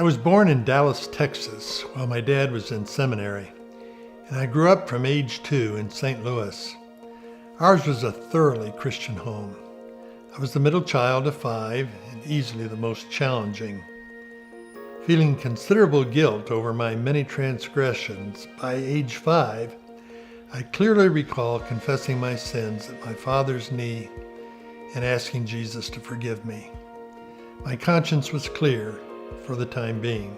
I was born in Dallas, Texas, while my dad was in seminary, and I grew up from age 2 in St. Louis. Ours was a thoroughly Christian home. I was the middle child of 5 and easily the most challenging. Feeling considerable guilt over my many transgressions, by age 5, I clearly recall confessing my sins at my father's knee and asking Jesus to forgive me. My conscience was clear for the time being,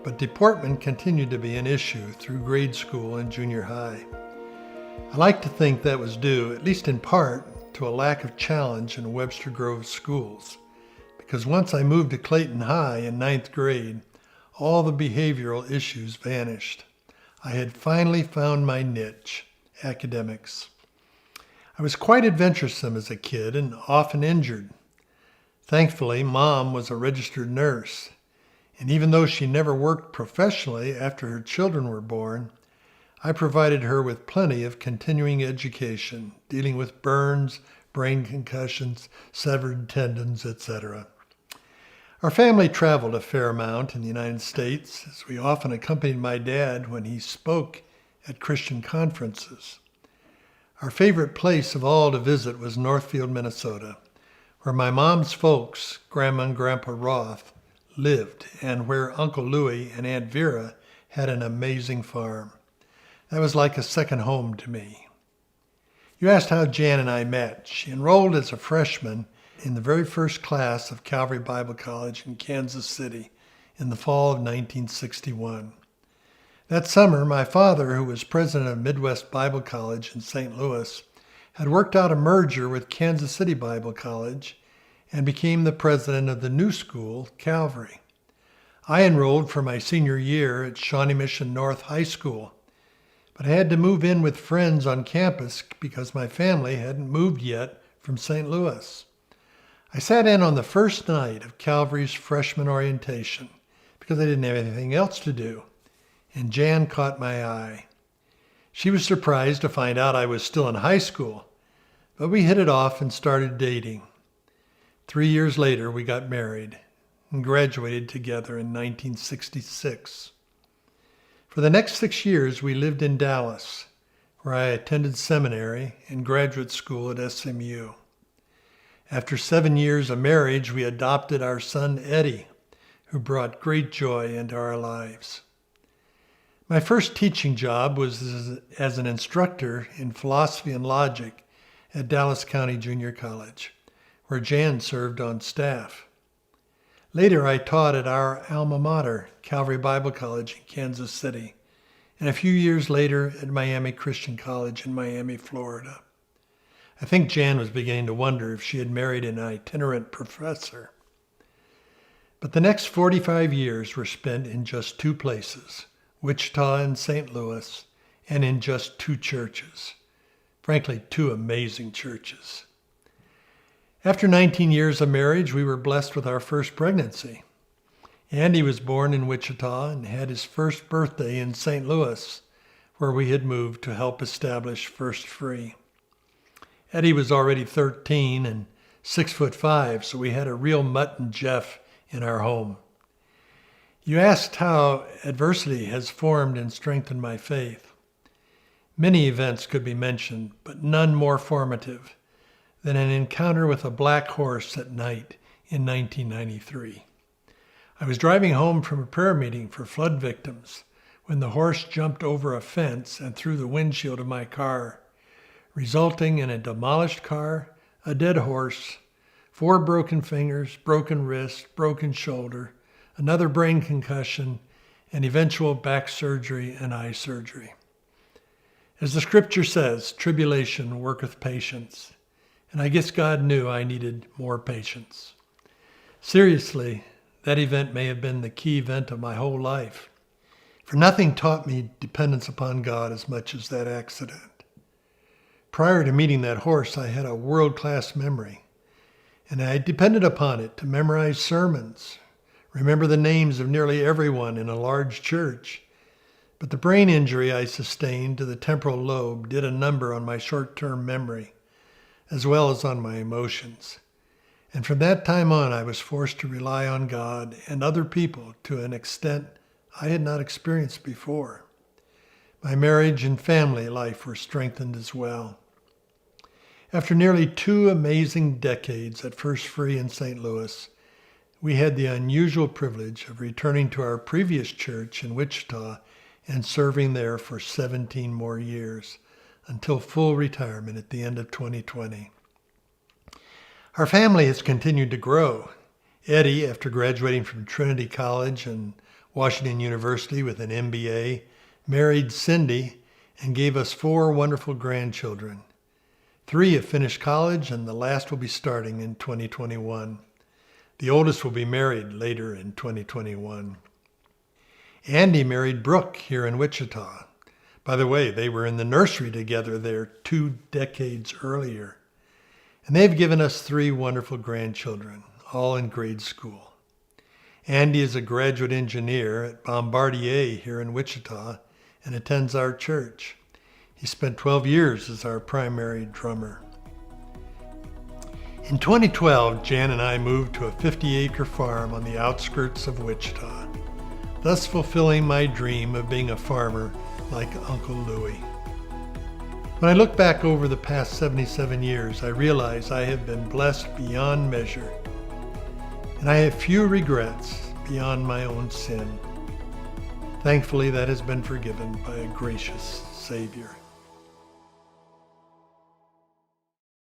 but deportment continued to be an issue through grade school and junior high. I like to think that was due, at least in part, to a lack of challenge in Webster Grove schools, because once I moved to Clayton High in 9th grade, all the behavioral issues vanished. I had finally found my niche, academics. I was quite adventuresome as a kid and often injured. Thankfully, Mom was a registered nurse, and even though she never worked professionally after her children were born, I provided her with plenty of continuing education, dealing with burns, brain concussions, severed tendons, etc. Our family traveled a fair amount in the United States, as we often accompanied my dad when he spoke at Christian conferences. Our favorite place of all to visit was Northfield, Minnesota, where my mom's folks, Grandma and Grandpa Roth, lived, and where Uncle Louie and Aunt Vera had an amazing farm. That was like a second home to me. You asked how Jan and I met. She enrolled as a freshman in the very first class of Calvary Bible College in Kansas City in the fall of 1961. That summer, my father, who was president of Midwest Bible College in St. Louis, had worked out a merger with Kansas City Bible College and became the president of the new school, Calvary. I enrolled for my senior year at Shawnee Mission North High School, but I had to move in with friends on campus because my family hadn't moved yet from St. Louis. I sat in on the first night of Calvary's freshman orientation because I didn't have anything else to do, and Jan caught my eye. She was surprised to find out I was still in high school, but we hit it off and started dating. 3 years later, we got married and graduated together in 1966. For the next 6 years, we lived in Dallas, where I attended seminary and graduate school at SMU. After 7 years of marriage, we adopted our son, Eddie, who brought great joy into our lives. My first teaching job was as an instructor in philosophy and logic at Dallas County Junior College, where Jan served on staff. Later, I taught at our alma mater, Calvary Bible College in Kansas City, and a few years later at Miami Christian College in Miami, Florida. I think Jan was beginning to wonder if she had married an itinerant professor. But the next 45 years were spent in just 2 places, Wichita and St. Louis, and in just 2 churches. Frankly, 2 amazing churches. After 19 years of marriage, we were blessed with our first pregnancy. Andy was born in Wichita and had his first birthday in St. Louis, where we had moved to help establish First Free. Eddie was already 13 and 6'5", so we had a real Mutt and Jeff in our home. You asked how adversity has formed and strengthened my faith. Many events could be mentioned, but none more formative than an encounter with a black horse at night in 1993. I was driving home from a prayer meeting for flood victims when the horse jumped over a fence and through the windshield of my car, resulting in a demolished car, a dead horse, 4 broken fingers, broken wrist, broken shoulder, another brain concussion, and eventual back surgery and eye surgery. As the scripture says, tribulation worketh patience, and I guess God knew I needed more patience. Seriously, that event may have been the key event of my whole life, for nothing taught me dependence upon God as much as that accident. Prior to meeting that horse, I had a world-class memory, and I depended upon it to memorize sermons, remember the names of nearly everyone in a large church. But the brain injury I sustained to the temporal lobe did a number on my short-term memory, as well as on my emotions. And from that time on, I was forced to rely on God and other people to an extent I had not experienced before. My marriage and family life were strengthened as well. After nearly 2 amazing decades at First Free in St. Louis, we had the unusual privilege of returning to our previous church in Wichita and serving there for 17 more years until full retirement at the end of 2020. Our family has continued to grow. Eddie, after graduating from Trinity College and Washington University with an MBA, married Cindy and gave us 4 wonderful grandchildren. 3 have finished college and the last will be starting in 2021. The oldest will be married later in 2021. Andy married Brooke here in Wichita. By the way, they were in the nursery together there 2 decades earlier. And they've given us 3 wonderful grandchildren, all in grade school. Andy is a graduate engineer at Bombardier here in Wichita and attends our church. He spent 12 years as our primary drummer. In 2012, Jan and I moved to a 50-acre farm on the outskirts of Wichita, thus fulfilling my dream of being a farmer like Uncle Louie. When I look back over the past 77 years, I realize I have been blessed beyond measure, and I have few regrets beyond my own sin. Thankfully, that has been forgiven by a gracious Savior.